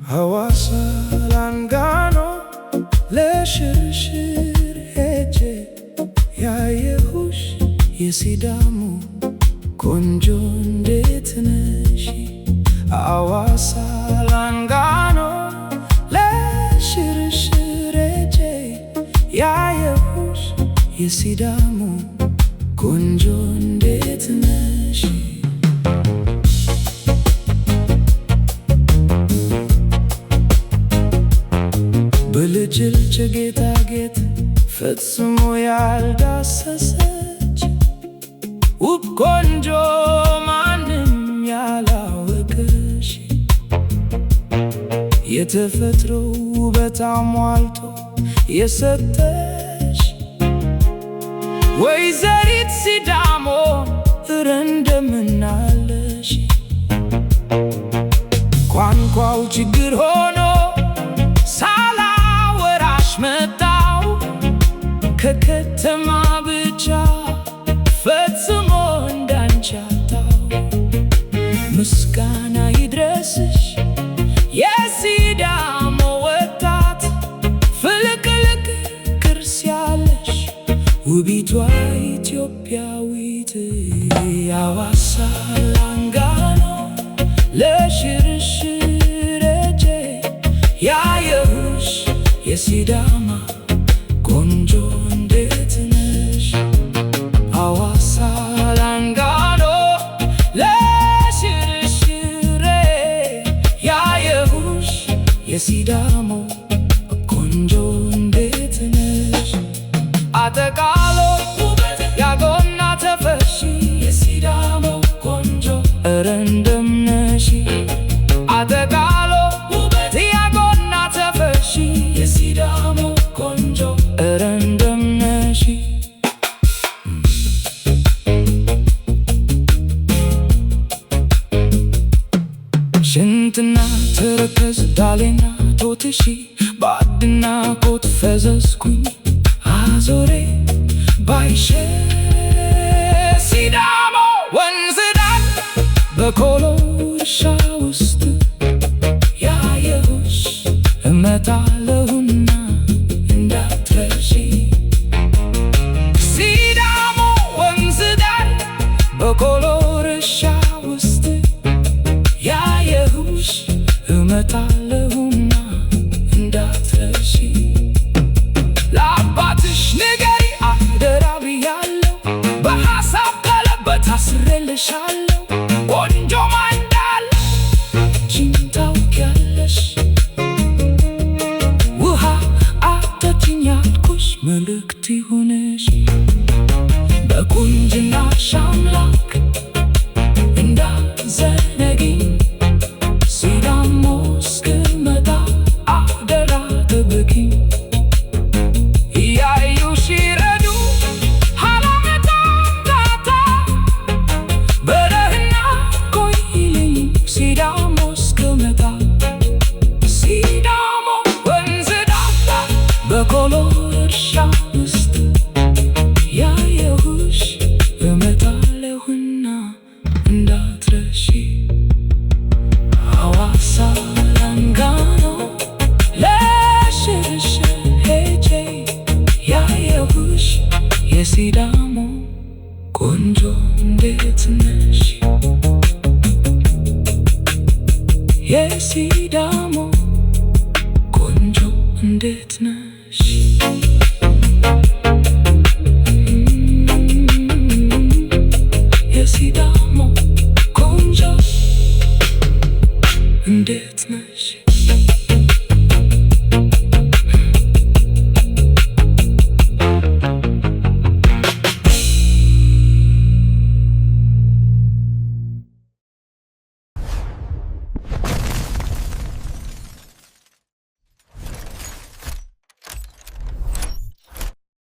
ሐዋሳ ላንጋኖ ለሽርሽር ሄጄ ያየሁሽ የሲዳሞ ቆንጆ እንዴት ነሽ? ሐዋሳ ላንጋኖ ለሽርሽር ሄጄ ያየሁሽ የሲዳሞ ቆንጆ እንዴት ነሽ? በልጅልጭ ጌጣጌጥ ፈጽሞ ያልዳሰሰች ውብ ቆንጆ ማንም ያላወቀሽ የተፈጥሮ ውበት አሟልቶ የሰጠሽ ወይዘሪት ሲዳሞ እረ እንደምን አለሽ? ቋንቋው ችግር ሆኖ መጣው ከከተማ ብቻ ፈጽሞ እንዳንቺ አጣው። ምስጋና ይድረስሽ የሲዳሞ ወጣት ፍልቅልቅ ቅርስ ያለሽ ውቢቷ ኢትዮጵያዊት ሐዋሳ ላንጋኖ ለሽርሽር ሄጄ ያየሁሽ የሲዳማ ቆንጆ እንዴት ነሽ? ሐዋሳ ላንጋኖ ለሽርሽር ያየሁሽ የሲዳሞ ቆንጆ እንዴት ነሽ? አጠቃሎ ያጎና ተፈሺ የሲዳሞ ቆንጆ እረ እንደምን ነሽ? አጠቃሎ ያጎና ተፈሺ የሲዳሞ ቆንጆ እረ እንደምን ነሽ? ሽንትና ተረከዝ ዳሌና ቶትሺ ባዕድና ኮት ፈዘዝኩኝ አዞሬ ባይሽ ሲዳሞ ወንዝ ዳር በኮሎ እርሻ ውስጥ ያየሁሽ እመጣለሁና እንዳትረሺ። ሲዳሞ ወንዝ ዳር በኮሎ እርሻ ውስጥ ያየሁሽ እመጣለሁና እንዳትረሺ። ለአባትሽ ንገሪ አደራ ብያለሁ በሐሳብ ቀለበት አስሬልሻለሁ ቆንጆ ማን እንዳለሽ አንቺም ታውቂያለሽ። ውሃ አጠጪኝ ያልኩሽ መልእክት ይሁንሽ በቁንጅናሽ አምላክ እንዳትዘነጊኝ ሲዳሞ እስክመጣ አደራ ጠብቂኝ። እያዩሽ ይረዱ ሀላመታታ በደህና ቆይልኝ ሲዳሞ እስክመጣ። ሲዳሞ ወንዝ ዳር በኮሎ እርሻ ውስጥ ያየሁሽ እመጣለሁና እንዳትረሺ። ሐዋሳ ላንጋኖ ለሽርሽር ሄጄ ያየሁሽ የሲዳሞ ቆንጆ እንዴት ነሽ? የሲዳሞ ቆንጆ እንዴት